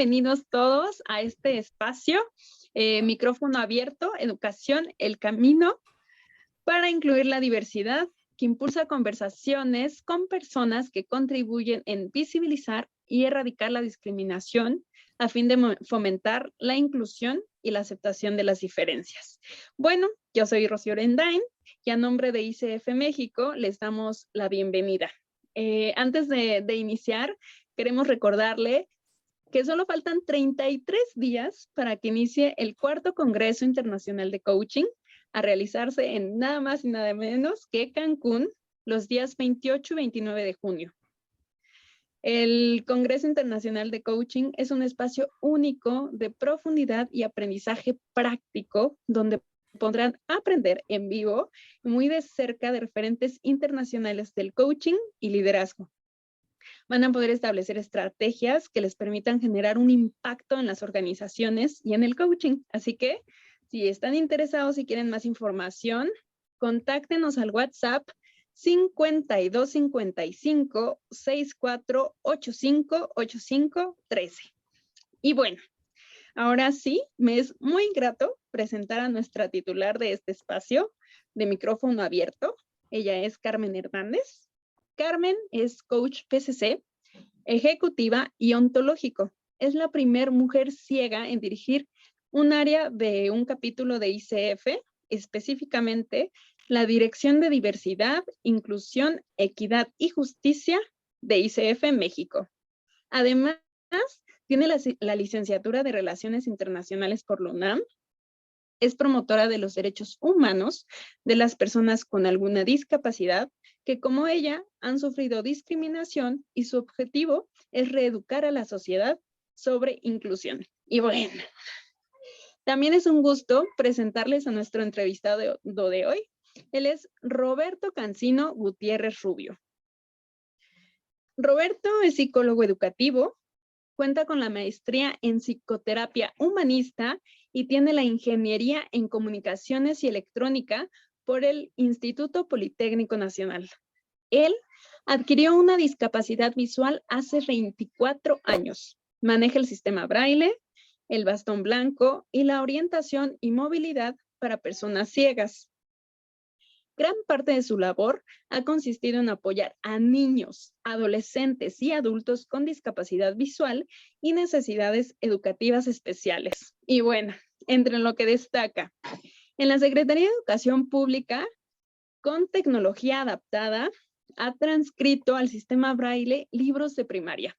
bienvenidos todos a este espacio, micrófono abierto, educación, el camino para incluir la diversidad, que impulsa conversaciones con personas que contribuyen en visibilizar y erradicar la discriminación a fin de fomentar la inclusión y la aceptación de las diferencias. Bueno, yo soy Rocío Orendain y a nombre de ICF México les damos la bienvenida. Antes de iniciar, queremos recordarle que solo faltan 33 días para que inicie el cuarto Congreso Internacional de Coaching, a realizarse en nada más y nada menos que Cancún, los días 28 y 29 de junio. El Congreso Internacional de Coaching es un espacio único de profundidad y aprendizaje práctico, donde podrán aprender en vivo y muy de cerca de referentes internacionales del coaching y liderazgo. Van a poder establecer estrategias que les permitan generar un impacto en las organizaciones y en el coaching. Así que, si están interesados y quieren más información, contáctenos al WhatsApp 5255 6485 8513. Y bueno, ahora sí, me es muy grato presentar a nuestra titular de este espacio de micrófono abierto. Ella es Carmen Hernández. Carmen es coach PCC, ejecutiva y ontológico. Es la primer mujer ciega en dirigir un área de un capítulo de ICF, específicamente la Dirección de Diversidad, Inclusión, Equidad y Justicia de ICF México. Además, tiene la licenciatura de Relaciones Internacionales por la UNAM. Es promotora de los derechos humanos de las personas con alguna discapacidad que, como ella, han sufrido discriminación y su objetivo es reeducar a la sociedad sobre inclusión. Y bueno, también es un gusto presentarles a nuestro entrevistado de hoy. Él es Roberto Cancino Gutiérrez Rubio. Roberto es psicólogo educativo, cuenta con la maestría en psicoterapia humanista y tiene la ingeniería en comunicaciones y electrónica por el Instituto Politécnico Nacional. Él adquirió una discapacidad visual hace 24 años. Maneja el sistema Braille, el bastón blanco y la orientación y movilidad para personas ciegas. Gran parte de su labor ha consistido en apoyar a niños, adolescentes y adultos con discapacidad visual y necesidades educativas especiales. Y bueno, entre lo que destaca, en la Secretaría de Educación Pública, con tecnología adaptada, ha transcrito al sistema Braille libros de primaria.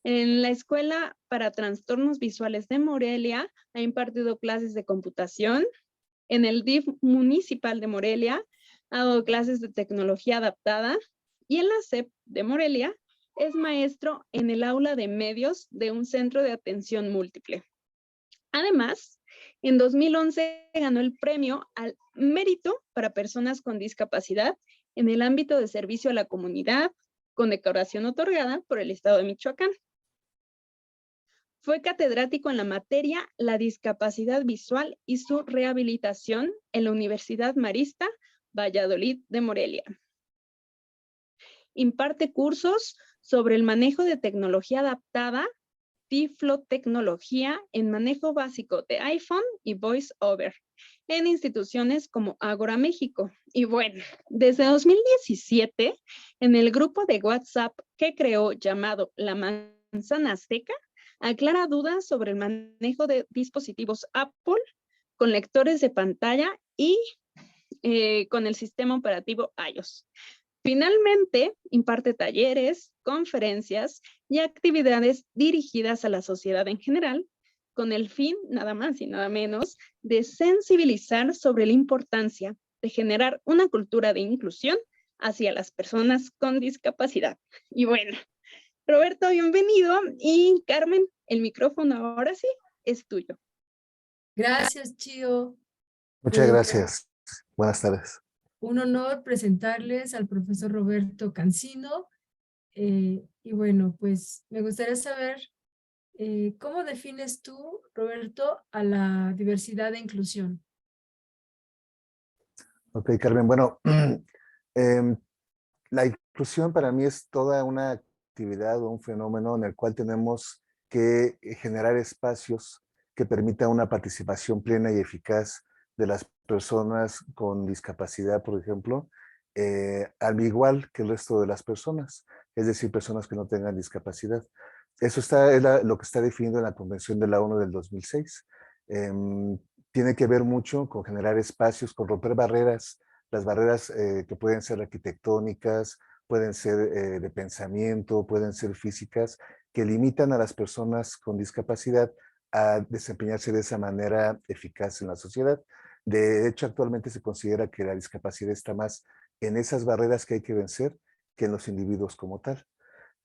En la Escuela para Trastornos Visuales de Morelia ha impartido clases de computación. En el DIF municipal de Morelia ha dado clases de tecnología adaptada y en la SEP de Morelia es maestro en el aula de medios de un centro de atención múltiple. Además, en 2011 ganó el premio al mérito para personas con discapacidad en el ámbito de servicio a la comunidad, con decoración otorgada por el Estado de Michoacán. Fue catedrático en la materia La discapacidad visual y su rehabilitación en la Universidad Marista Valladolid de Morelia. Imparte cursos sobre el manejo de tecnología adaptada, tiflotecnología en manejo básico de iPhone y VoiceOver en instituciones como Ágora México. Y bueno, desde 2017, en el grupo de WhatsApp que creó llamado La Manzana Azteca, aclara dudas sobre el manejo de dispositivos Apple con lectores de pantalla y con el sistema operativo iOS. Finalmente, imparte talleres, conferencias y actividades dirigidas a la sociedad en general, con el fin, nada más y nada menos, de sensibilizar sobre la importancia de generar una cultura de inclusión hacia las personas con discapacidad. Y bueno, Roberto, bienvenido. Y Carmen, el micrófono ahora sí es tuyo. Gracias, Chío. Muchas gracias. Buenas tardes. Un honor presentarles al profesor Roberto Cancino. Y bueno, pues me gustaría saber ¿cómo defines tú, Roberto, a la diversidad e inclusión? Ok, Carmen. Bueno, la inclusión para mí es toda una actividad o un fenómeno en el cual tenemos que generar espacios que permitan una participación plena y eficaz de las personas con discapacidad, por ejemplo, al igual que el resto de las personas, es decir, personas que no tengan discapacidad. Eso lo que está definido en la Convención de la ONU del 2006. Tiene que ver mucho con generar espacios, con romper barreras, las barreras que pueden ser arquitectónicas, pueden ser de pensamiento, pueden ser físicas, que limitan a las personas con discapacidad a desempeñarse de esa manera eficaz en la sociedad. De hecho, actualmente se considera que la discapacidad está más en esas barreras que hay que vencer que en los individuos como tal.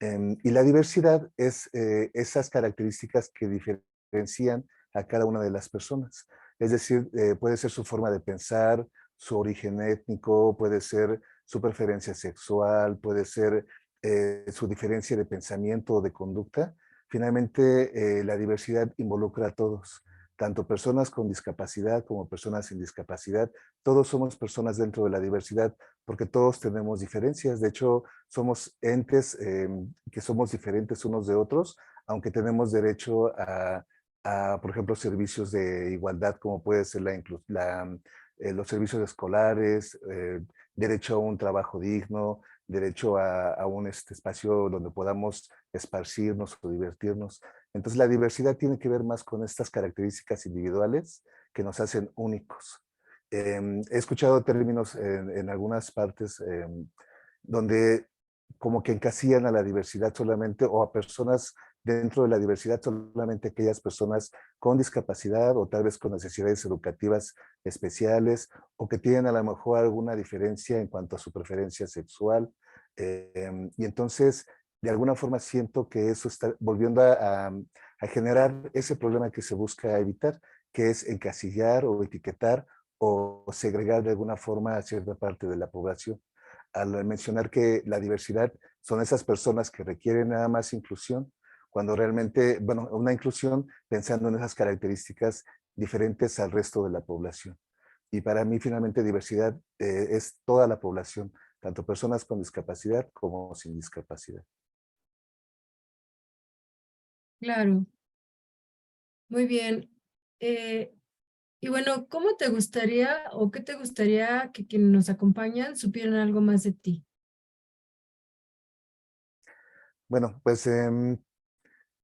Y la diversidad es esas características que diferencian a cada una de las personas. Es decir, puede ser su forma de pensar, su origen étnico, puede ser su preferencia sexual, puede ser su diferencia de pensamiento o de conducta. Finalmente, la diversidad involucra a todos, tanto personas con discapacidad como personas sin discapacidad. Todos somos personas dentro de la diversidad porque todos tenemos diferencias. De hecho, somos entes que somos diferentes unos de otros, aunque tenemos derecho por ejemplo, servicios de igualdad, como puede ser los servicios escolares, derecho a un trabajo digno, derecho a un espacio donde podamos esparcirnos o divertirnos. Entonces, la diversidad tiene que ver más con estas características individuales que nos hacen únicos. He escuchado términos en algunas partes donde como que encasillan a la diversidad solamente o a personas dentro de la diversidad solamente aquellas personas con discapacidad o tal vez con necesidades educativas especiales o que tienen a lo mejor alguna diferencia en cuanto a su preferencia sexual. Y entonces, de alguna forma siento que eso está volviendo a generar ese problema que se busca evitar, que es encasillar o etiquetar o segregar de alguna forma a cierta parte de la población. Al mencionar que la diversidad son esas personas que requieren nada más inclusión, cuando realmente, bueno, una inclusión pensando en esas características diferentes al resto de la población. Y para mí, finalmente, diversidad es toda la población, tanto personas con discapacidad como sin discapacidad. Claro, muy bien. Eh, y bueno, ¿cómo te gustaría o qué te gustaría que quienes nos acompañan supieran algo más de ti? Bueno, pues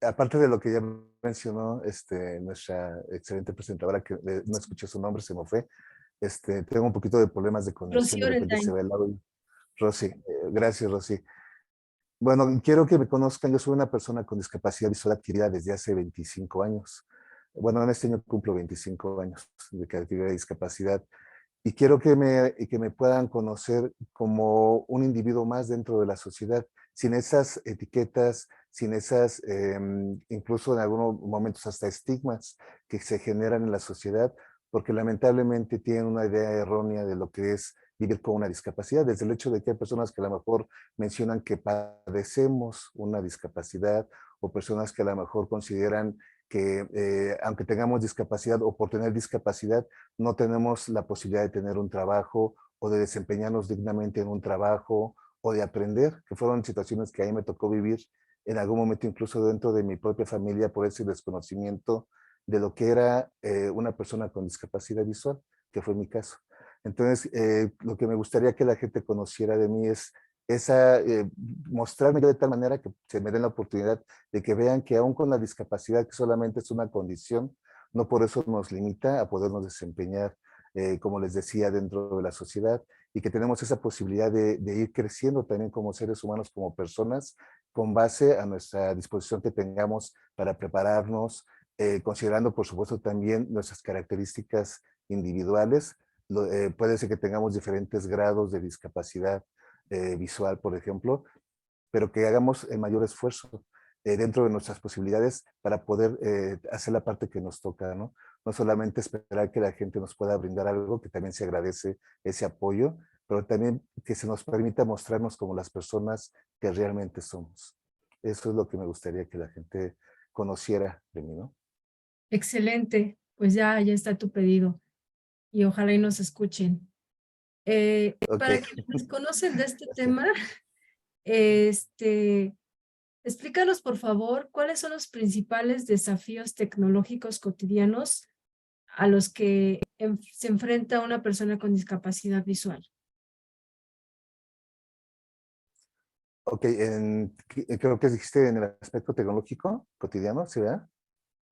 aparte de lo que ya mencionó nuestra excelente presentadora, que no escuché su nombre, se me fue, tengo un poquito de problemas de conexión, Rocío de repente se Orendain. ve el audio. Rosy, gracias Rosy. Bueno, quiero que me conozcan, yo soy una persona con discapacidad visual adquirida desde hace 25 años. Bueno, en este año cumplo 25 años de que adquirí discapacidad y quiero que me puedan conocer como un individuo más dentro de la sociedad, sin esas etiquetas, sin esas, incluso en algunos momentos hasta estigmas que se generan en la sociedad, porque lamentablemente tienen una idea errónea de lo que es vivir con una discapacidad, desde el hecho de que hay personas que a lo mejor mencionan que padecemos una discapacidad o personas que a lo mejor consideran que aunque tengamos discapacidad o por tener discapacidad, no tenemos la posibilidad de tener un trabajo o de desempeñarnos dignamente en un trabajo o de aprender, que fueron situaciones que a mí me tocó vivir en algún momento incluso dentro de mi propia familia por ese desconocimiento de lo que era una persona con discapacidad visual, que fue mi caso. Entonces, lo que me gustaría que la gente conociera de mí es mostrarme de tal manera que se me den la oportunidad de que vean que aún con la discapacidad, que solamente es una condición, no por eso nos limita a podernos desempeñar, como les decía, dentro de la sociedad y que tenemos esa posibilidad de ir creciendo también como seres humanos, como personas, con base a nuestra disposición que tengamos para prepararnos, considerando por supuesto también nuestras características individuales. Puede ser que tengamos diferentes grados de discapacidad visual, por ejemplo, pero que hagamos el mayor esfuerzo dentro de nuestras posibilidades para poder hacer la parte que nos toca, ¿no? No solamente esperar que la gente nos pueda brindar algo, que también se agradece ese apoyo, pero también que se nos permita mostrarnos como las personas que realmente somos. Eso es lo que me gustaría que la gente conociera de mí, ¿no? Excelente, pues ya está tu pedido y ojalá y nos escuchen. Ok, Para quienes conocen de este tema, este, explícanos, por favor, cuáles son los principales desafíos tecnológicos cotidianos a los que se enfrenta una persona con discapacidad visual. Ok, creo que dijiste en el aspecto tecnológico cotidiano, ¿sí, verdad?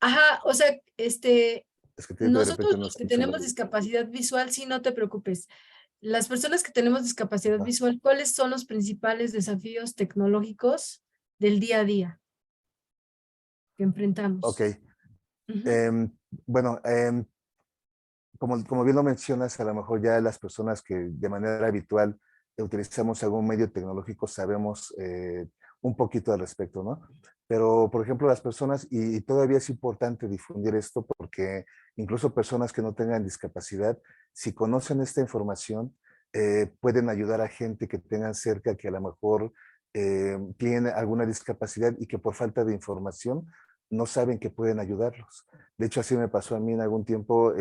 Ajá, o sea, Es que de repente nosotros no los que escucho muy tenemos bien. discapacidad visual, sí, no te preocupes. Las personas que tenemos discapacidad Ajá. visual, ¿cuáles son los principales desafíos tecnológicos del día a día que Ok. enfrentamos? Ujú. em, bueno, como bien lo mencionas, a lo mejor ya las personas que de manera habitual utilizamos algún medio tecnológico sabemos un poquito al respecto, ¿no? Pero, por ejemplo, las personas, y todavía es importante difundir esto porque incluso personas que no tengan discapacidad, si conocen esta información, pueden ayudar a gente que tengan cerca que a lo mejor tiene alguna discapacidad y que por falta de información no saben que pueden ayudarlos. De hecho, así me pasó a mí en algún tiempo.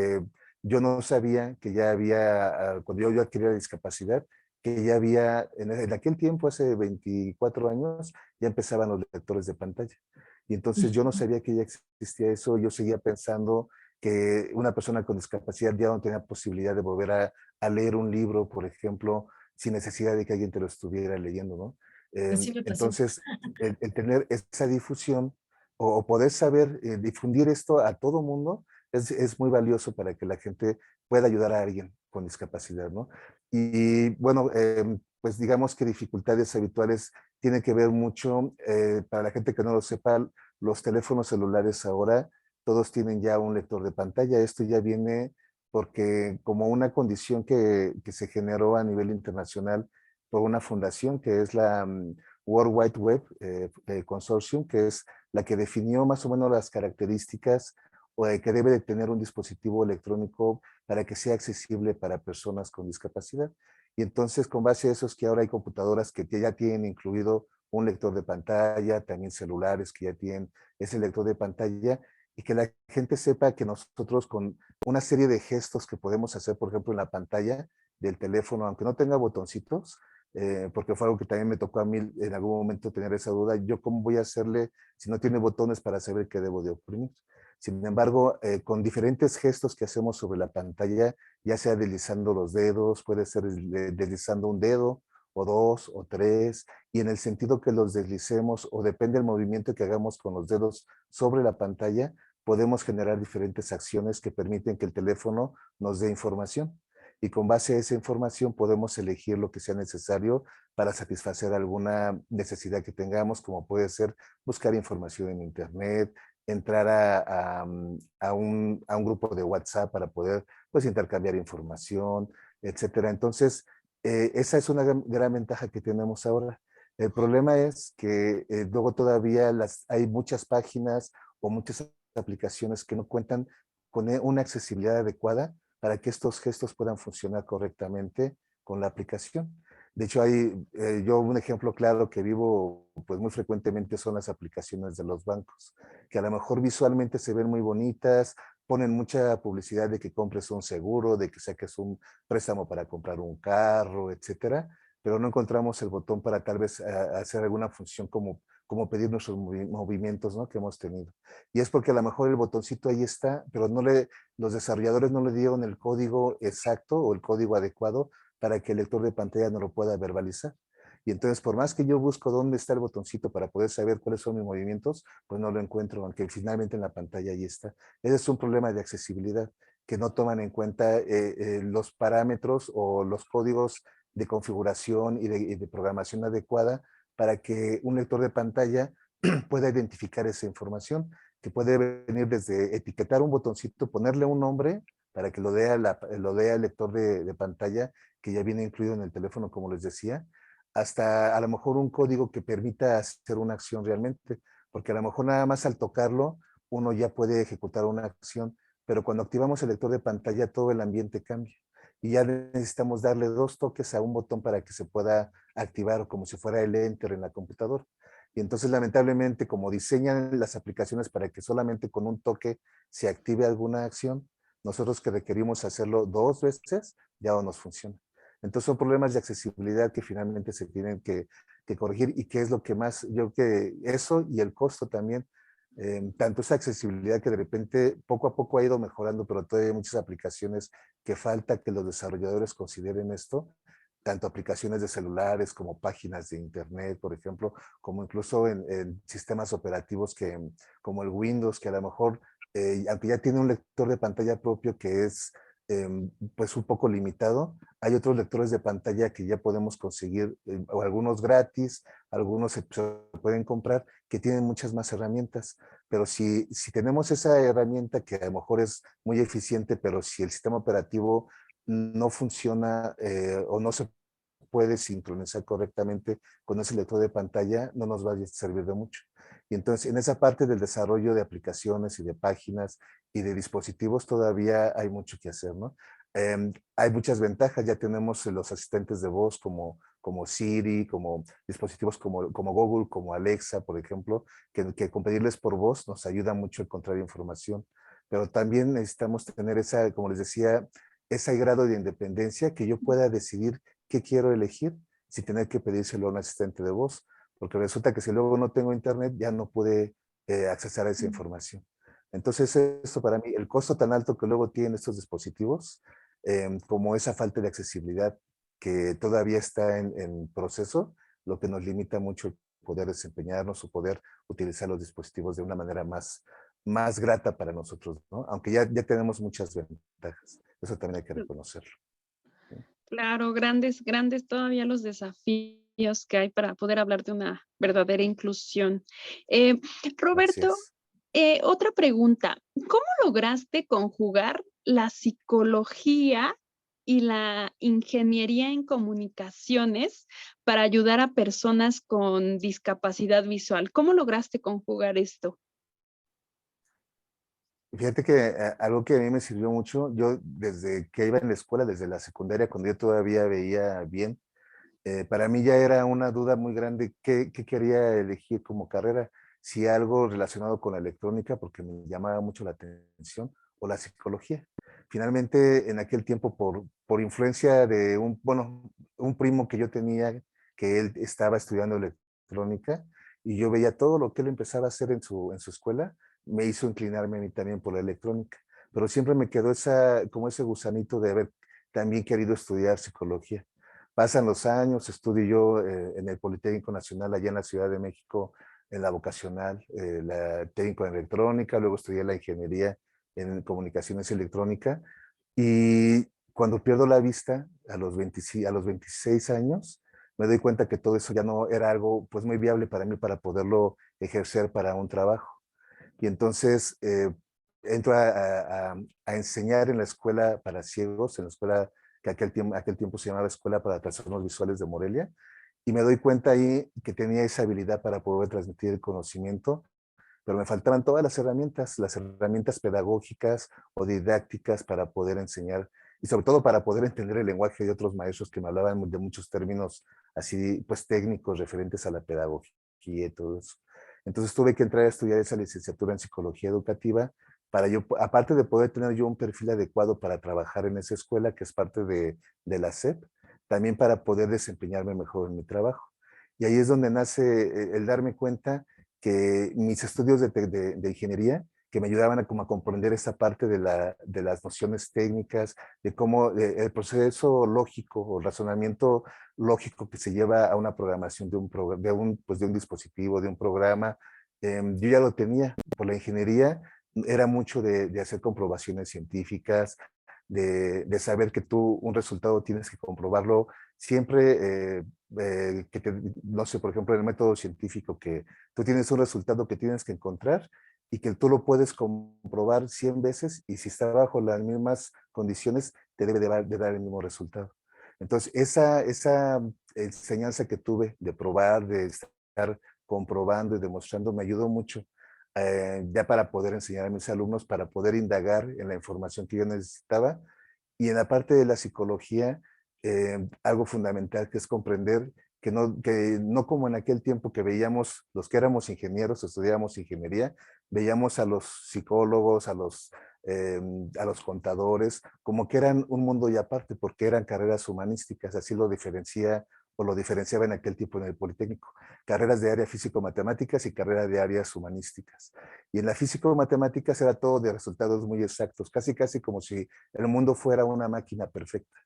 Yo no sabía que ya había, cuando yo adquirí la discapacidad, que ya había, en aquel tiempo, hace 24 años, ya empezaban los lectores de pantalla. Y entonces yo no sabía que ya existía eso, yo seguía pensando que una persona con discapacidad ya no tenía posibilidad de volver a leer un libro, por ejemplo, sin necesidad de que alguien te lo estuviera leyendo, ¿no? Así me pasó. Entonces, el tener esa difusión o poder saber difundir esto a todo mundo, es muy valioso para que la gente pueda ayudar a alguien con discapacidad, ¿no? Y bueno, pues digamos que dificultades habituales tienen que ver mucho, para la gente que no lo sepa, los teléfonos celulares ahora, todos tienen ya un lector de pantalla. Esto ya viene porque como una condición que se generó a nivel internacional por una fundación que es la World Wide Web Consortium, que es la que definió más o menos las características que debe de tener un dispositivo electrónico para que sea accesible para personas con discapacidad. Y entonces, con base a eso es que ahora hay computadoras que ya tienen incluido un lector de pantalla, también celulares que ya tienen ese lector de pantalla, y que la gente sepa que nosotros con una serie de gestos que podemos hacer, por ejemplo, en la pantalla del teléfono, aunque no tenga botoncitos, porque fue algo que también me tocó a mí en algún momento tener esa duda, yo cómo voy a hacerle si no tiene botones para saber qué debo de oprimir. Sin embargo, con diferentes gestos que hacemos sobre la pantalla, ya sea deslizando los dedos, puede ser deslizando un dedo o dos o tres, y en el sentido que los deslicemos o depende del movimiento que hagamos con los dedos sobre la pantalla, podemos generar diferentes acciones que permiten que el teléfono nos dé información. Y con base a esa información podemos elegir lo que sea necesario para satisfacer alguna necesidad que tengamos, como puede ser buscar información en Internet, entrar a un grupo de WhatsApp para poder pues intercambiar información, etcétera. Entonces, esa es una gran ventaja que tenemos ahora. El problema es que luego todavía hay muchas páginas o muchas aplicaciones que no cuentan con una accesibilidad adecuada para que estos gestos puedan funcionar correctamente con la aplicación. De hecho, hay, yo un ejemplo claro que vivo pues muy frecuentemente son las aplicaciones de los bancos, que a lo mejor visualmente se ven muy bonitas, ponen mucha publicidad de que compres un seguro, de que saques un préstamo para comprar un carro, etcétera, pero no encontramos el botón para tal vez hacer alguna función como pedir nuestros movimientos, ¿no?, que hemos tenido. Y es porque a lo mejor el botoncito ahí está, pero los desarrolladores no le dieron el código exacto o el código adecuado para que el lector de pantalla no lo pueda verbalizar. Y entonces, por más que yo busco dónde está el botoncito para poder saber cuáles son mis movimientos, pues no lo encuentro, aunque finalmente en la pantalla ahí está. Ese es un problema de accesibilidad, que no toman en cuenta los parámetros o los códigos de configuración y de programación adecuada para que un lector de pantalla pueda identificar esa información, que puede venir desde etiquetar un botoncito, ponerle un nombre para que lo dé el lector de pantalla, que ya viene incluido en el teléfono, como les decía, hasta a lo mejor un código que permita hacer una acción realmente, porque a lo mejor nada más al tocarlo, uno ya puede ejecutar una acción, pero cuando activamos el lector de pantalla, todo el ambiente cambia. Y ya necesitamos darle 2 toques a un botón para que se pueda activar como si fuera el Enter en la computadora. Y entonces, lamentablemente, como diseñan las aplicaciones para que solamente con un toque se active alguna acción, nosotros que requerimos hacerlo 2 veces, ya no nos funciona. Entonces son problemas de accesibilidad que finalmente se tienen que corregir y qué es lo que más, yo que eso y el costo también, tanto esa accesibilidad que de repente poco a poco ha ido mejorando, pero todavía hay muchas aplicaciones que falta que los desarrolladores consideren esto, tanto aplicaciones de celulares como páginas de internet, por ejemplo, como incluso en sistemas operativos que, como el Windows, que a lo mejor, aunque ya tiene un lector de pantalla propio que es pues un poco limitado, hay otros lectores de pantalla que ya podemos conseguir, o algunos gratis, algunos se pueden comprar, que tienen muchas más herramientas. Pero si tenemos esa herramienta que a lo mejor es muy eficiente, pero si el sistema operativo no funciona o no se puede sincronizar correctamente con ese lector de pantalla, no nos va a servir de mucho. Y entonces, en esa parte del desarrollo de aplicaciones y de páginas y de dispositivos todavía hay mucho que hacer, ¿no? Hay muchas ventajas, ya tenemos los asistentes de voz como Siri, como dispositivos como Google, como Alexa, por ejemplo, que con pedirles por voz nos ayuda mucho a encontrar información. Pero también necesitamos tener esa, como les decía, ese grado de independencia que yo pueda decidir qué quiero elegir sin tener que pedírselo a un asistente de voz, porque resulta que si luego no tengo internet ya no pude accesar a esa información. Entonces, esto para mí, el costo tan alto que luego tienen estos dispositivos, como esa falta de accesibilidad que todavía está en proceso, lo que nos limita mucho el poder desempeñarnos o poder utilizar los dispositivos de una manera más grata para nosotros, ¿no? Aunque ya tenemos muchas ventajas. Eso también hay que reconocerlo. Claro, grandes, grandes todavía los desafíos que hay para poder hablar de una verdadera inclusión. Eh, Así Roberto, es. otra pregunta. ¿Cómo lograste conjugar la psicología y la ingeniería en comunicaciones para ayudar a personas con discapacidad visual? ¿Cómo lograste conjugar esto? Fíjate que algo que a mí me sirvió mucho, yo desde que iba en la escuela, desde la secundaria, cuando yo todavía veía bien, para mí ya era una duda muy grande qué quería elegir como carrera, si algo relacionado con la electrónica, porque me llamaba mucho la atención, o la psicología. Finalmente, en aquel tiempo, por influencia de bueno, un primo que yo tenía, que él estaba estudiando electrónica, y yo veía todo lo que él empezaba a hacer en su escuela, me hizo inclinarme a mí también por la electrónica. Pero siempre me quedó como ese gusanito de haber también querido estudiar psicología. Pasan los años, estudio yo en el Politécnico Nacional, allá en la Ciudad de México, en la vocacional, la técnico en electrónica, luego estudié la ingeniería en comunicaciones y electrónica, y cuando pierdo la vista a los 26 años, me doy cuenta que todo eso ya no era algo pues muy viable para mí para poderlo ejercer para un trabajo. Y entonces entro a enseñar en la escuela para ciegos, en la escuela que aquel tiempo se llamaba Escuela para Trastornos Visuales de Morelia, y me doy cuenta ahí que tenía esa habilidad para poder transmitir el conocimiento, pero me faltaban todas las herramientas pedagógicas o didácticas para poder enseñar y sobre todo para poder entender el lenguaje de otros maestros que me hablaban de muchos términos así pues técnicos referentes a la pedagogía y todo eso. Entonces tuve que entrar a estudiar esa licenciatura en psicología educativa para yo, aparte de poder tener yo un perfil adecuado para trabajar en esa escuela que es parte de la SEP, también para poder desempeñarme mejor en mi trabajo. Y ahí es donde nace el darme cuenta que mis estudios de ingeniería, que me ayudaban como a comprender esa parte de las nociones técnicas, de cómo el proceso lógico o razonamiento lógico que se lleva a una programación pues de un dispositivo, de un programa, yo ya lo tenía. Por la ingeniería era mucho de hacer comprobaciones científicas, saber que tú un resultado tienes que comprobarlo siempre, no sé, por ejemplo, en el método científico, que tú tienes un resultado que tienes que encontrar y que tú lo puedes comprobar 100 veces y si está bajo las mismas condiciones, te debe de dar el mismo resultado. Entonces, esa enseñanza que tuve de probar, de estar comprobando y demostrando, me ayudó mucho ya para poder enseñar a mis alumnos, para poder indagar en la información que yo necesitaba. Y en la parte de la psicología, algo fundamental que es comprender que no como en aquel tiempo que veíamos, los que éramos ingenieros, estudiábamos ingeniería, veíamos a los psicólogos, a los contadores, como que eran un mundo y aparte, porque eran carreras humanísticas, así lo diferencia o lo diferenciaba en aquel tiempo en el Politécnico, carreras de área físico-matemáticas y carreras de áreas humanísticas. Y en la físico-matemáticas era todo de resultados muy exactos, casi como si el mundo fuera una máquina perfecta.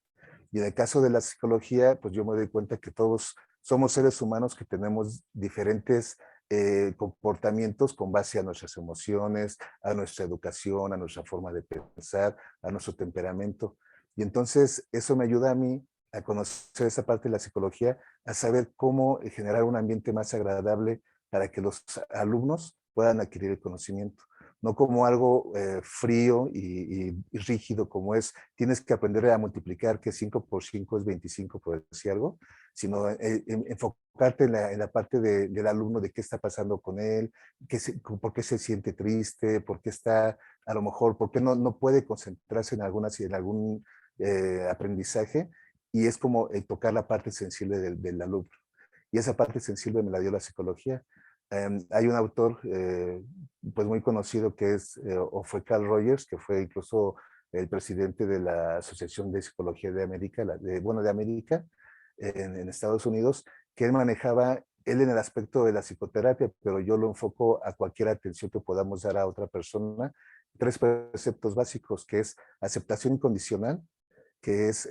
Y en el caso de la psicología, pues yo me doy cuenta que todos somos seres humanos que tenemos diferentes comportamientos con base a nuestras emociones, a nuestra educación, a nuestra forma de pensar, a nuestro temperamento. Y entonces eso me ayuda a mí a conocer esa parte de la psicología, a saber cómo generar un ambiente más agradable para que los alumnos puedan adquirir el conocimiento. No como algo frío y rígido como es, tienes que aprender a multiplicar que 5 por 5 es 25, por decir algo, sino enfocarte en la parte del alumno, de qué está pasando con él, por qué se siente triste, por qué está, a lo mejor, por qué no puede concentrarse en algún aprendizaje, y es como tocar la parte sensible del alumno. Y esa parte sensible me la dio la psicología. Hay un autor pues muy conocido que es, o fue Carl Rogers, que fue incluso el presidente de la Asociación de Psicología de América, de América, en Estados Unidos, que él manejaba, él en el aspecto de la psicoterapia, pero yo lo enfoco a cualquier atención que podamos dar a otra persona, 3 preceptos básicos, que es aceptación incondicional, que es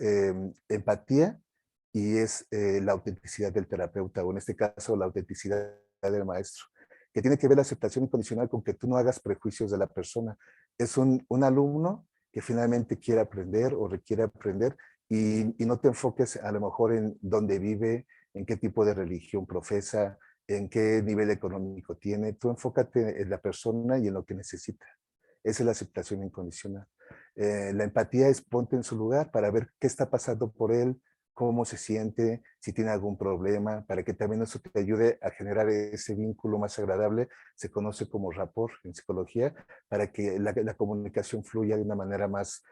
empatía, y es la autenticidad del terapeuta, o en este caso la autenticidad del maestro, que tiene que ver la aceptación incondicional con que tú no hagas prejuicios de la persona. Es un alumno que finalmente quiere aprender o requiere aprender, y no te enfoques a lo mejor en dónde vive, en qué tipo de religión profesa, en qué nivel económico tiene. Tú enfócate en la persona y en lo que necesita. Esa es la aceptación incondicional. La empatía es ponte en su lugar para ver qué está pasando por él, cómo se siente, si tiene algún problema, para que también eso te ayude a generar ese vínculo más agradable. Se conoce como rapport en psicología, para que la comunicación fluya de una manera más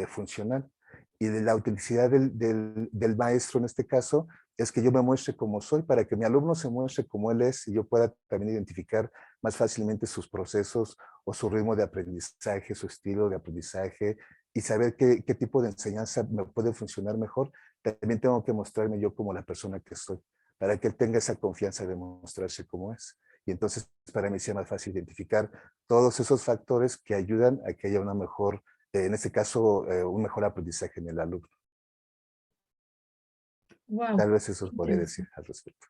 funcional. Y de la autenticidad del maestro en este caso es que yo me muestre como soy, para que mi alumno se muestre como él es, y yo pueda también identificar más fácilmente sus procesos o su ritmo de aprendizaje, su estilo de aprendizaje, y saber qué tipo de enseñanza me puede funcionar mejor. También tengo que mostrarme yo como la persona que soy, para que él tenga esa confianza de mostrarse como es. Y entonces para mí sea más fácil identificar todos esos factores que ayudan a que haya una mejor, en este caso, un mejor aprendizaje en el alumno. Wow. Tal vez eso os podría decir al respecto.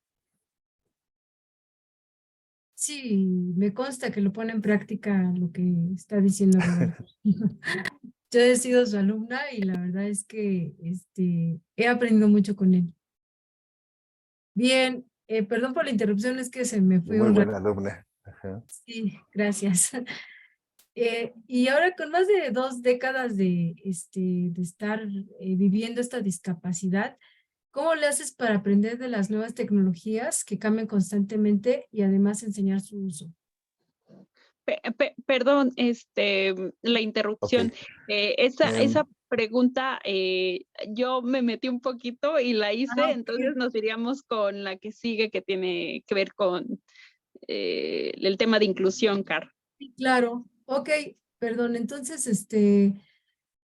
Sí, me consta que lo pone en práctica lo que está diciendo Roberto. Yo he sido su alumna y la verdad es que he aprendido mucho con él. Bien, perdón por la interrupción, es que se me fue Muy un rato. buena alumna. Ajá. Sí, gracias. Y ahora con más de 2 décadas de estar viviendo esta discapacidad, ¿cómo le haces para aprender de las nuevas tecnologías que cambian constantemente y además enseñar su uso? Perdón, la Ok. interrupción. Esa pregunta, yo me metí un poquito y la hice, entonces Ok, nos iríamos con la que sigue, que tiene que ver con el tema de inclusión, Car. sí, claro. Ok, perdón. Entonces,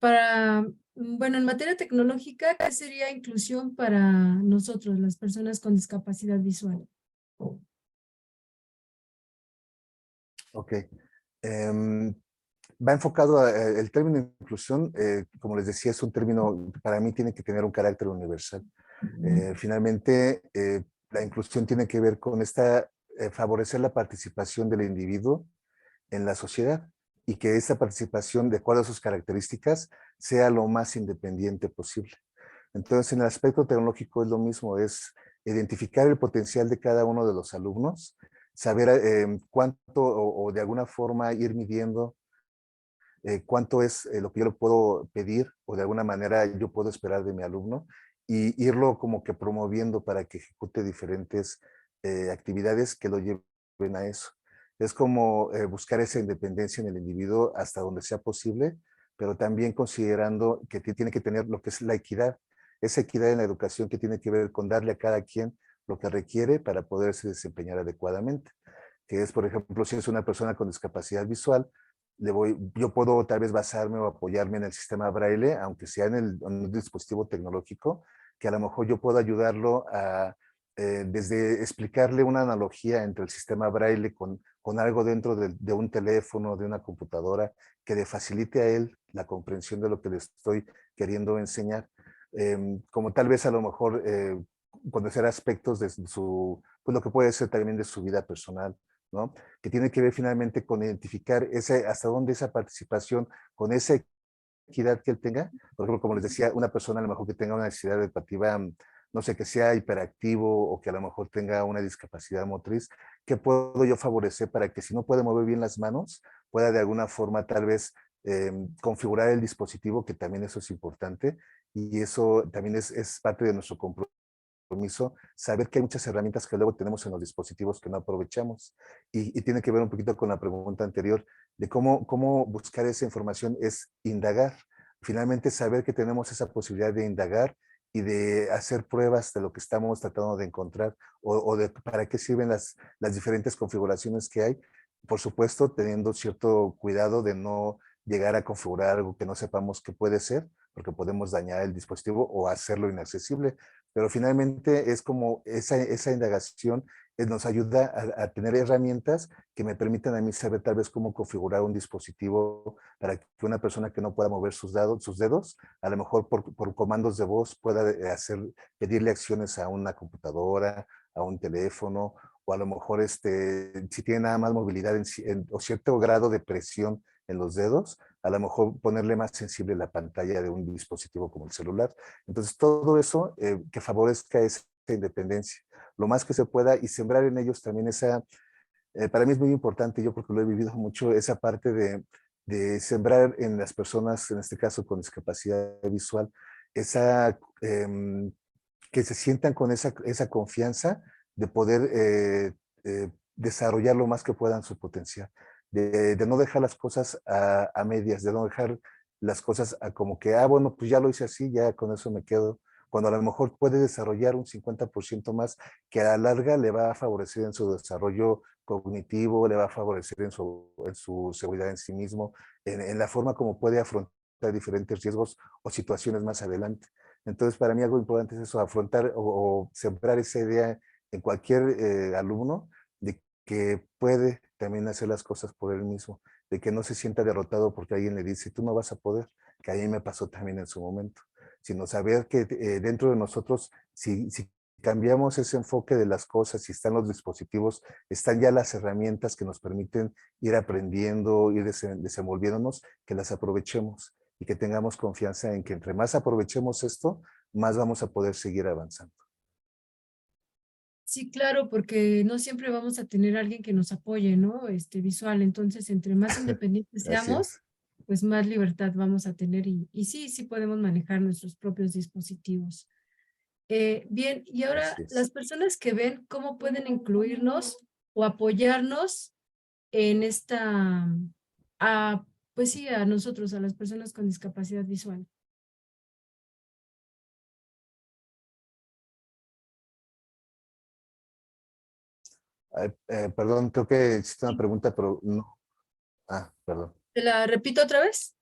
bueno, en materia tecnológica, ¿qué sería inclusión para nosotros, las personas con discapacidad visual? Ok. Va enfocado a, el término inclusión, como les decía, es un término, para mí tiene que tener un carácter universal. Finalmente, la inclusión tiene que ver con favorecer la participación del individuo en la sociedad, y que esa participación, de acuerdo a sus características, sea lo más independiente posible. Entonces, en el aspecto tecnológico es lo mismo, es identificar el potencial de cada uno de los alumnos, saber cuánto o de alguna forma ir midiendo cuánto es lo que yo le puedo pedir, o de alguna manera yo puedo esperar de mi alumno, y irlo como que promoviendo para que ejecute diferentes actividades que lo lleven a eso. Es como buscar esa independencia en el individuo hasta donde sea posible, pero también considerando que tiene que tener lo que es la equidad, esa equidad en la educación que tiene que ver con darle a cada quien lo que requiere para poderse desempeñar adecuadamente. Que es, por ejemplo, si es una persona con discapacidad visual, yo puedo tal vez basarme o apoyarme en el sistema braille, aunque sea en un dispositivo tecnológico, que a lo mejor yo puedo ayudarlo a, desde explicarle una analogía entre el sistema braille con algo dentro de un teléfono, de una computadora, que le facilite a él la comprensión de lo que le estoy queriendo enseñar. Como tal vez a lo mejor conocer aspectos de su, pues lo que puede ser también de su vida personal, ¿no? Que tiene que ver finalmente con identificar hasta dónde esa participación, con esa equidad que él tenga. Por ejemplo, como les decía, una persona a lo mejor que tenga una necesidad educativa, no sé, que sea hiperactivo o que a lo mejor tenga una discapacidad motriz, ¿qué puedo yo favorecer para que si no puede mover bien las manos, pueda de alguna forma tal vez configurar el dispositivo, que también eso es importante, y eso también es parte de nuestro compromiso, saber que hay muchas herramientas que luego tenemos en los dispositivos que no aprovechamos. Y tiene que ver un poquito con la pregunta anterior, de cómo buscar esa información es indagar. Finalmente saber que tenemos esa posibilidad de indagar y de hacer pruebas de lo que estamos tratando de encontrar o de para qué sirven las diferentes configuraciones que hay. Por supuesto, teniendo cierto cuidado de no llegar a configurar algo que no sepamos qué puede ser, porque podemos dañar el dispositivo o hacerlo inaccesible. Pero finalmente es como esa indagación nos ayuda a tener herramientas que me permitan a mí saber tal vez cómo configurar un dispositivo para que una persona que no pueda mover sus dedos, a lo mejor por comandos de voz pueda pedirle acciones a una computadora, a un teléfono, o a lo mejor si tiene nada más movilidad o cierto grado de presión en los dedos, a lo mejor ponerle más sensible la pantalla de un dispositivo como el celular. Entonces, todo eso que favorezca esa independencia, lo más que se pueda, y sembrar en ellos también para mí es muy importante, yo porque lo he vivido mucho, esa parte de sembrar en las personas, en este caso con discapacidad visual, que se sientan con esa confianza de poder desarrollar lo más que puedan su potencial, de no dejar las cosas a medias, de no dejar las cosas a como que, bueno, pues ya lo hice así, ya con eso me quedo, cuando a lo mejor puede desarrollar un 50% más que a la larga le va a favorecer en su desarrollo cognitivo, le va a favorecer en su seguridad en sí mismo, en la forma como puede afrontar diferentes riesgos o situaciones más adelante. Entonces, para mí algo importante es eso, afrontar o sembrar esa idea en cualquier alumno de que puede también hacer las cosas por él mismo, de que no se sienta derrotado porque alguien le dice, tú no vas a poder, que a mí me pasó también en su momento, sino saber que dentro de nosotros, si cambiamos ese enfoque de las cosas, si están los dispositivos, están ya las herramientas que nos permiten ir aprendiendo, ir desenvolviéndonos, que las aprovechemos y que tengamos confianza en que entre más aprovechemos esto, más vamos a poder seguir avanzando. Sí, claro, porque no siempre vamos a tener alguien que nos apoye, ¿no? Visual. Entonces, entre más independientes Así seamos, es. pues más libertad vamos a tener y sí, sí podemos manejar nuestros propios dispositivos. Bien, y ahora Así es. las personas que ven, ¿cómo pueden incluirnos o apoyarnos en a, pues sí, a nosotros, a las personas con discapacidad visual? Ay, perdón, creo que existe una Sí. pregunta, pero no. Perdón. ¿Te la repito otra vez?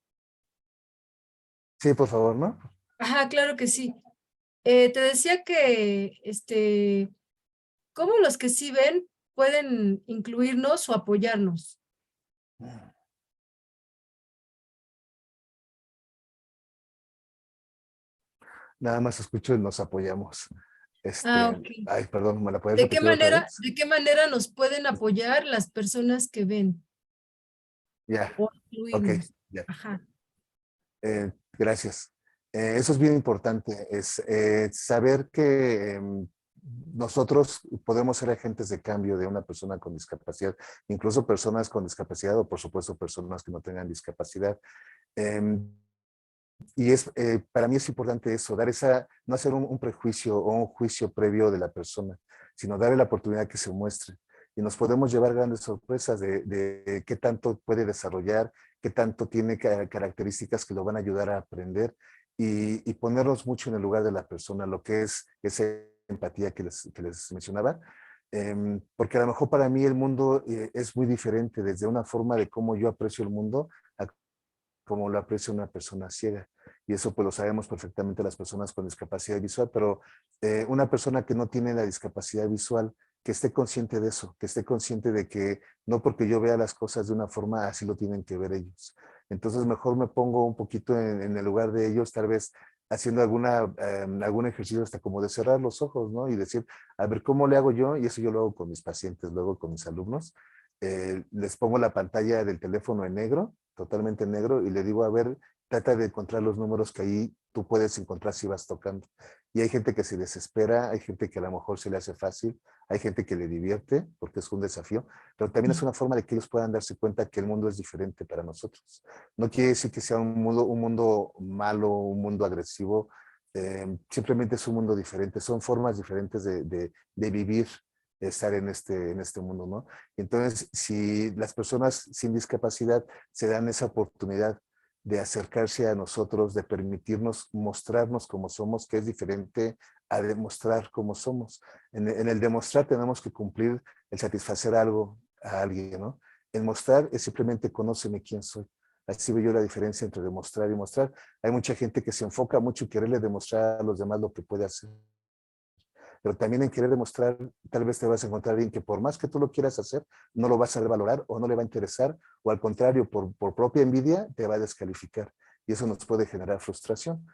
Sí, por favor, ¿no? Ajá, claro que sí. Te decía que, ¿cómo los que sí ven pueden incluirnos o apoyarnos? Nada más escucho y nos apoyamos. Ok. Ay, perdón, ¿me la puedes repetir otra vez? ¿De qué manera nos pueden apoyar las personas que ven Ya, o ok, incluirnos? ya. Ajá. Gracias. Eso es bien importante, es saber que nosotros podemos ser agentes de cambio de una persona con discapacidad, incluso personas con discapacidad o por supuesto personas que no tengan discapacidad. Em, y para mí es importante eso, no hacer un prejuicio o un juicio previo de la persona, sino darle la oportunidad que se muestre. Y nos podemos llevar grandes sorpresas de qué tanto puede desarrollar, qué tanto tiene características que lo van a ayudar a aprender y ponernos mucho en el lugar de la persona, lo que es esa empatía que les mencionaba. Porque a lo mejor para mí el mundo es muy diferente, desde una forma de cómo yo aprecio el mundo como lo aprecia una persona ciega. Y eso pues lo sabemos perfectamente las personas con discapacidad visual, pero una persona que no tiene la discapacidad visual, que esté consciente de eso, que esté consciente de que no porque yo vea las cosas de una forma, así lo tienen que ver ellos. Entonces mejor me pongo un poquito en el lugar de ellos, tal vez haciendo algún ejercicio hasta como de cerrar los ojos, ¿no? Y decir, a ver, ¿cómo le hago yo? Y eso yo lo hago con mis pacientes, luego con mis alumnos. Les pongo la pantalla del teléfono en negro, totalmente en negro, y le digo, a ver, trata de encontrar los números que ahí tú puedes encontrar si vas tocando. Y hay gente que se desespera, hay gente que a lo mejor se le hace fácil, hay gente que le divierte porque es un desafío, pero también es una forma de que ellos puedan darse cuenta que el mundo es diferente para nosotros. No quiere decir que sea un mundo malo, un mundo agresivo, simplemente es un mundo diferente, son formas diferentes de vivir, estar en este mundo, ¿no? Entonces, si las personas sin discapacidad se dan esa oportunidad de acercarse a nosotros, de permitirnos mostrarnos como somos, que es diferente a demostrar cómo somos. En el demostrar tenemos que cumplir el satisfacer algo a alguien, ¿no? El mostrar es simplemente conóceme quién soy. Así veo yo la diferencia entre demostrar y mostrar. Hay mucha gente que se enfoca mucho en quererle demostrar a los demás lo que puede hacer. Pero también en querer demostrar, tal vez te vas a encontrar alguien que por más que tú lo quieras hacer, no lo vas a valorar o no le va a interesar, o al contrario, por propia envidia, te va a descalificar. Y eso nos puede generar frustración.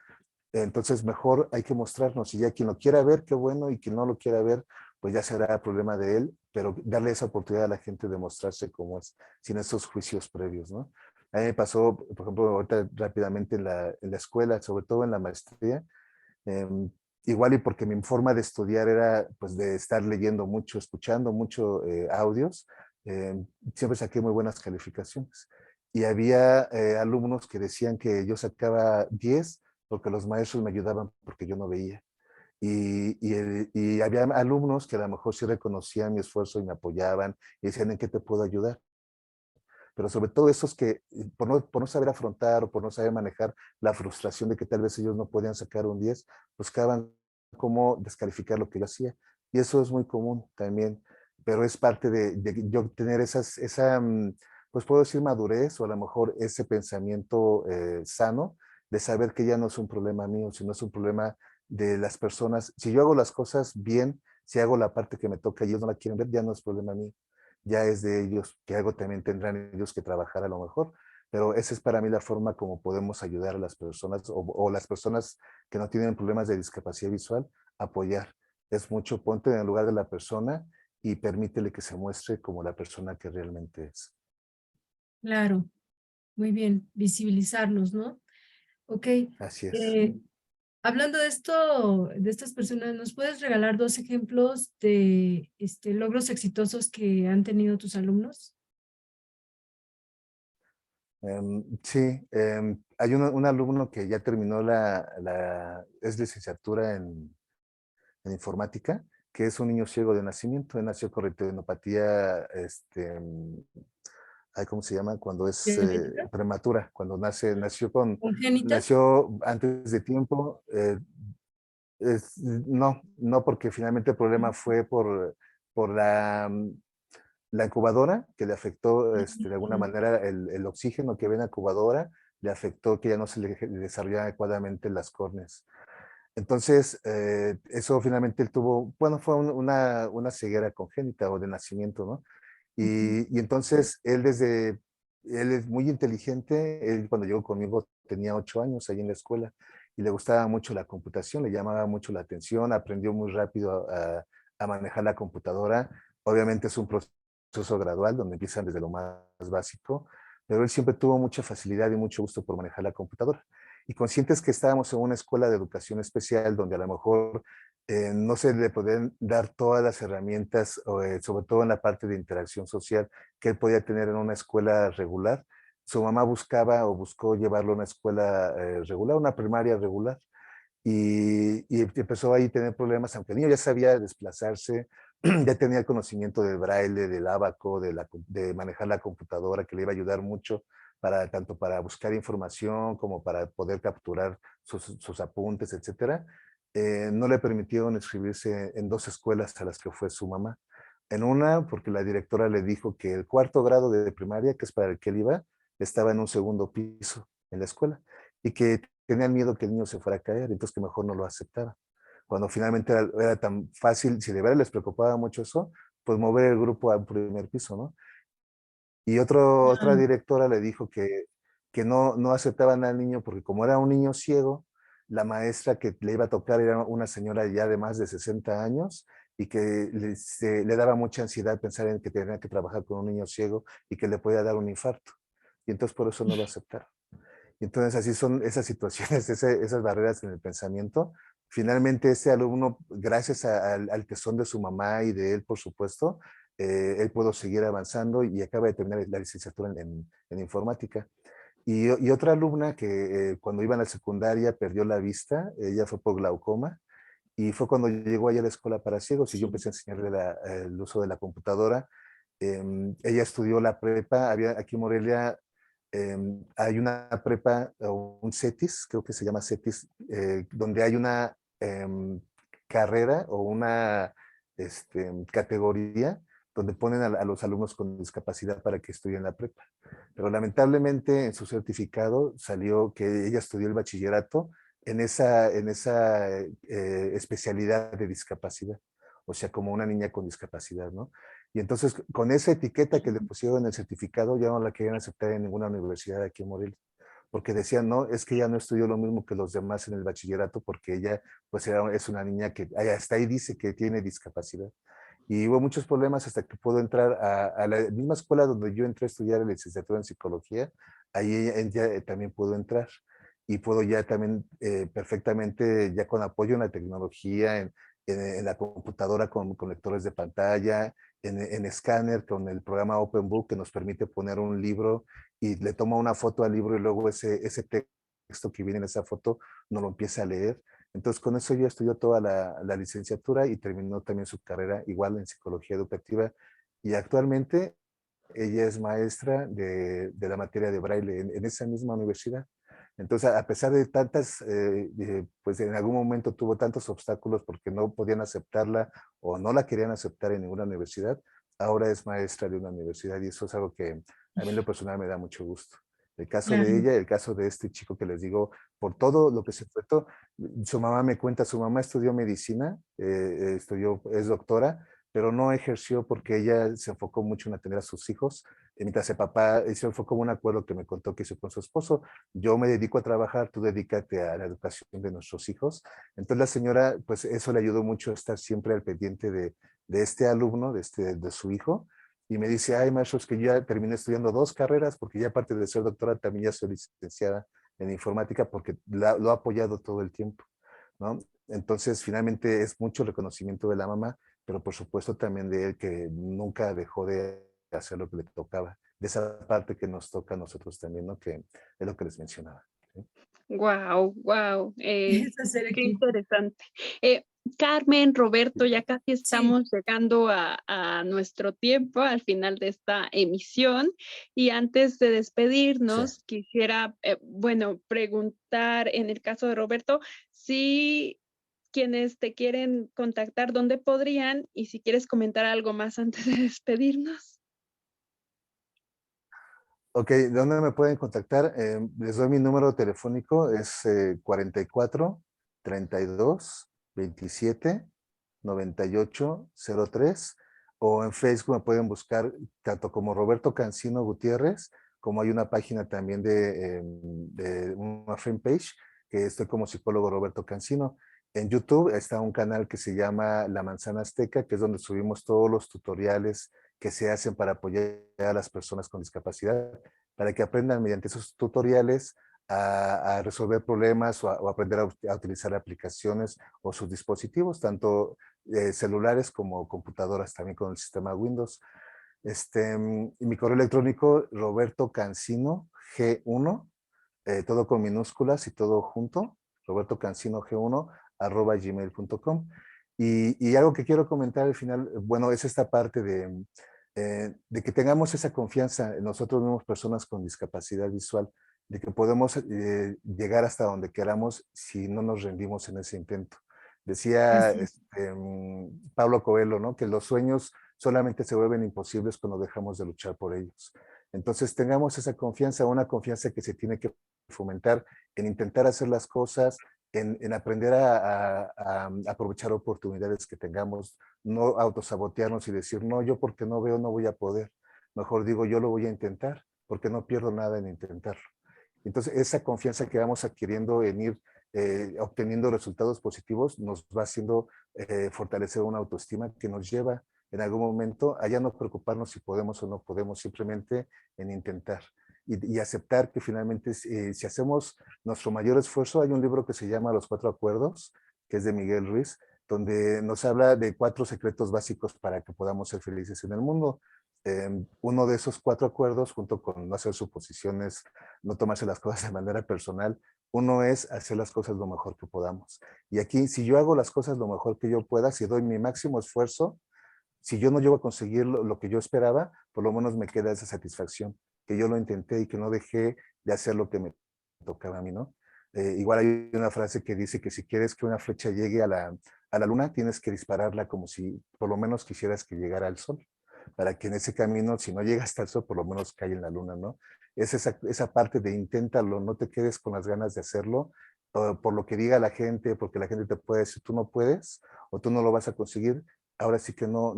Entonces, mejor hay que mostrarnos. Y ya quien lo quiera ver, qué bueno, y quien no lo quiera ver, pues ya será problema de él, pero darle esa oportunidad a la gente de mostrarse como es, sin esos juicios previos, ¿no? A mí me pasó, por ejemplo, ahorita rápidamente en la escuela, sobre todo en la maestría, eh, igual y porque mi forma de estudiar era pues de estar leyendo mucho, escuchando mucho audios, eh, siempre saqué muy buenas calificaciones. Y había alumnos que decían que yo sacaba 10 porque los maestros me ayudaban porque yo no veía. Y había alumnos que a lo mejor sí reconocían mi esfuerzo y me apoyaban y decían, ¿en qué te puedo ayudar? Pero sobre todo esos que por no saber afrontar o por no saber manejar la frustración de que tal vez ellos no podían sacar un 10, buscaban cómo descalificar lo que yo hacía. Y eso es muy común también, pero es parte de yo tener pues puedo decir madurez o a lo mejor ese pensamiento sano de saber que ya no es un problema mío, sino es un problema de las personas. Si yo hago las cosas bien, si hago la parte que me toca y ellos no la quieren ver, ya no es problema mío, ya es de ellos, que algo también tendrán ellos que trabajar a lo mejor, pero esa es para mí la forma como podemos ayudar a las personas o las personas que no tienen problemas de discapacidad visual, apoyar. Es mucho, ponte en el lugar de la persona y permítele que se muestre como la persona que realmente es. Claro, muy bien, visibilizarlos, ¿no? Ok, Así es. eh, hablando de esto, de estas personas, ¿nos puedes regalar dos ejemplos de logros exitosos que han tenido tus alumnos? Sí, hay un alumno que ya terminó es licenciatura en informática, que es un niño ciego de nacimiento. Él nació con retinopatía, ay, ¿cómo se llama? Cuando es ¿Diabética? prematura, cuando ¿Congénita? nació antes de tiempo. No, no, porque finalmente el problema fue por la incubadora, que le afectó de alguna manera el oxígeno que ve en la incubadora, le afectó que ya no se le desarrollaban adecuadamente las córneas. Entonces, eso finalmente él tuvo, bueno, fue una ceguera congénita o de nacimiento, ¿no? Y entonces él es muy inteligente, él cuando llegó conmigo tenía 8 años ahí en la escuela y le gustaba mucho la computación, le llamaba mucho la atención, aprendió muy rápido a manejar la computadora. Obviamente es un proceso gradual donde empiezan desde lo más básico, pero él siempre tuvo mucha facilidad y mucho gusto por manejar la computadora. Y conscientes que estábamos en una escuela de educación especial donde a lo mejor no se le pueden dar todas las herramientas, sobre todo en la parte de interacción social, que él podía tener en una escuela regular. Su mamá buscaba o buscó llevarlo a una escuela regular, una primaria regular, y empezó ahí a tener problemas, aunque el niño ya sabía desplazarse, ya tenía el conocimiento del braille, del ábaco, de manejar la computadora, que le iba a ayudar mucho tanto para buscar información como para poder capturar sus apuntes, etcétera. No le permitieron inscribirse en dos escuelas a las que fue su mamá. En una, porque la directora le dijo que el cuarto grado de primaria, que es para el que él iba, estaba en un segundo piso en la escuela y que tenían miedo que el niño se fuera a caer, entonces que mejor no lo aceptara. Cuando finalmente era tan fácil, si de verdad les preocupaba mucho eso, pues mover el grupo al primer piso, ¿no? Y otra Claro. directora le dijo que no aceptaban al niño porque como era un niño ciego, la maestra que le iba a tocar era una señora ya de más de 60 años y que le daba mucha ansiedad pensar en que tenía que trabajar con un niño ciego y que le podía dar un infarto. Y entonces por eso no lo aceptaron. Y entonces así son esas situaciones, esas barreras en el pensamiento. Finalmente este alumno, gracias al tesón de su mamá y de él, por supuesto, él pudo seguir avanzando y acaba de terminar la licenciatura en informática. Y otra alumna que cuando iba a la secundaria perdió la vista, ella fue por glaucoma, y fue cuando llegó allá a la escuela para ciegos y yo Sí. empecé a enseñarle el uso de la computadora. Ella estudió la prepa, aquí en Morelia hay una prepa o un CETIS, creo que se llama CETIS, donde hay una carrera o una categoría donde ponen a los alumnos con discapacidad para que estudien la prepa. Pero lamentablemente en su certificado salió que ella estudió el bachillerato en esa especialidad de discapacidad, o sea, como una niña con discapacidad, ¿no? Y entonces, con esa etiqueta que le pusieron en el certificado, ya no la querían aceptar en ninguna universidad aquí en Morelia, porque decían, no, es que ella no estudió lo mismo que los demás en el bachillerato, porque ella, pues, es una niña que hasta ahí dice que tiene discapacidad. Y hubo muchos problemas hasta que pudo entrar a la misma escuela donde yo entré a estudiar la licenciatura en psicología, ahí ella también pudo entrar y pudo ya también perfectamente, ya con apoyo en la tecnología, en la computadora con lectores de pantalla, en escáner con el programa OpenBook que nos permite poner un libro y le toma una foto al libro y luego ese texto que viene en esa foto no lo empieza a leer. Entonces con eso ella estudió toda la licenciatura y terminó también su carrera igual en psicología educativa y actualmente ella es maestra de la materia de braille en esa misma universidad. Entonces, a pesar de tantas, pues en algún momento tuvo tantos obstáculos porque no podían aceptarla o no la querían aceptar en ninguna universidad, ahora es maestra de una universidad y eso es algo que a mí en lo personal me da mucho gusto. El caso de Claro. ella, el caso de este chico que les digo, por todo lo que se enfrentó, su mamá me cuenta, su mamá estudió medicina, es doctora, pero no ejerció porque ella se enfocó mucho en atender a sus hijos. Mientras el papá, eso fue como un acuerdo que me contó que hizo con su esposo. Yo me dedico a trabajar, tú dedícate a la educación de nuestros hijos. Entonces la señora, pues eso le ayudó mucho a estar siempre al pendiente de este alumno, de su hijo. Y me dice, ay, maestro, es que yo ya terminé estudiando 2 carreras porque ya aparte de ser doctora también ya soy licenciada en informática porque lo ha apoyado todo el tiempo, ¿no? Entonces, finalmente es mucho reconocimiento de la mamá, pero por supuesto también de él que nunca dejó de hacer lo que le tocaba, de esa parte que nos toca a nosotros también, ¿no? Que es lo que les mencionaba. ¿Sí? Wow, wow, Es hacer qué equipo. interesante. Eh, Carmen, Roberto, ya casi Sí, estamos llegando a nuestro tiempo, al final de esta emisión. Y antes de Sí. despedirnos, quisiera, bueno, preguntar en el caso de Roberto, si quienes te quieren contactar, ¿dónde podrían? Y si quieres comentar algo más antes de despedirnos. Ok, ¿de dónde me pueden contactar? Les doy mi número telefónico, es 44 32 27 9803 o en Facebook me pueden buscar tanto como Roberto Cancino Gutiérrez, como hay una página también de una fanpage que estoy como psicólogo Roberto Cancino. En YouTube está un canal que se llama La Manzana Azteca, que es donde subimos todos los tutoriales que se hacen para apoyar a las personas con discapacidad, para que aprendan mediante esos tutoriales a resolver problemas o aprender a utilizar aplicaciones o sus dispositivos, tanto celulares como computadoras también con el sistema Windows. Y mi correo electrónico, Roberto Cancino, G1, todo con minúsculas y todo junto, Roberto Cancino G1, @gmail.com. Y algo que quiero comentar al final, bueno, es esta parte de que tengamos esa confianza en nosotros mismos, personas con discapacidad visual, de que podemos llegar hasta donde queramos si no nos rendimos en ese intento. Decía así es. Pablo Coelho, ¿no? Que los sueños solamente se vuelven imposibles cuando dejamos de luchar por ellos. Entonces tengamos esa confianza, una confianza que se tiene que fomentar en intentar hacer las cosas, en aprender a aprovechar oportunidades que tengamos, no autosabotearnos y decir, no, yo porque no veo no voy a poder. Mejor digo, yo lo voy a intentar, porque no pierdo nada en intentarlo. Entonces, esa confianza que vamos adquiriendo en ir obteniendo resultados positivos nos va haciendo fortalecer una autoestima que nos lleva en algún momento a ya no preocuparnos si podemos o no podemos, simplemente en intentar. Y aceptar que finalmente si hacemos nuestro mayor esfuerzo, hay un libro que se llama Los 4 Acuerdos, que es de Miguel Ruiz, donde nos habla de 4 secretos básicos para que podamos ser felices en el mundo. Uno de esos 4 acuerdos, junto con no hacer suposiciones, no tomarse las cosas de manera personal, uno es hacer las cosas lo mejor que podamos. Y aquí, si yo hago las cosas lo mejor que yo pueda, si doy mi máximo esfuerzo, si yo no llego a conseguir lo que yo esperaba, por lo menos me queda esa satisfacción, que yo lo intenté y que no dejé de hacer lo que me tocaba a mí, ¿no? Igual hay una frase que dice que si quieres que una flecha llegue a la luna, tienes que dispararla como si por lo menos quisieras que llegara al sol, para que en ese camino, si no llega hasta el sol, por lo menos caiga en la luna, ¿no? Es esa parte de inténtalo, no te quedes con las ganas de hacerlo, por lo que diga la gente, porque la gente te puede decir, tú no puedes, o tú no lo vas a conseguir. Ahora sí que no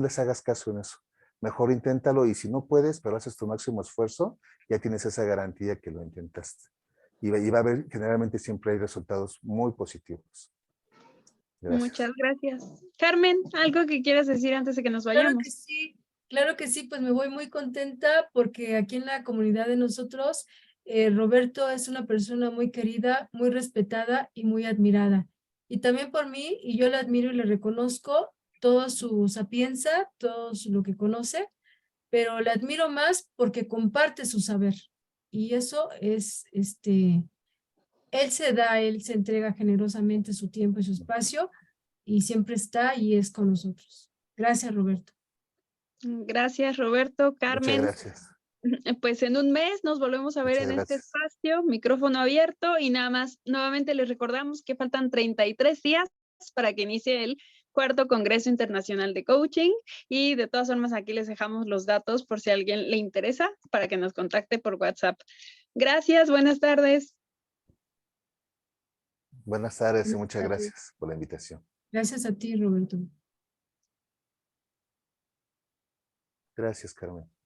les hagas caso en eso. Mejor inténtalo y si no puedes, pero haces tu máximo esfuerzo, ya tienes esa garantía que lo intentaste. Y va a haber, generalmente siempre hay resultados muy positivos. Gracias. Muchas gracias. Carmen, ¿algo que quieras decir antes de que nos vayamos? Claro que sí, pues me voy muy contenta porque aquí en la comunidad de nosotros, Roberto es una persona muy querida, muy respetada y muy admirada. Y también por mí, y yo le admiro y le reconozco toda su sapienza, todo lo que conoce, pero le admiro más porque comparte su saber. Y eso es, él se entrega generosamente su tiempo y su espacio y siempre está y es con nosotros. Gracias, Roberto. Gracias, Roberto, Muchas Carmen. gracias. Pues en un mes nos volvemos a ver Muchas en este gracias. espacio, micrófono abierto, y nada más, nuevamente les recordamos que faltan 33 días para que inicie el cuarto Congreso Internacional de Coaching, y de todas formas aquí les dejamos los datos por si a alguien le interesa para que nos contacte por WhatsApp. Gracias, buenas tardes. Buenas tardes y muchas gracias por la invitación. Gracias a ti, Roberto. Gracias, Carmen.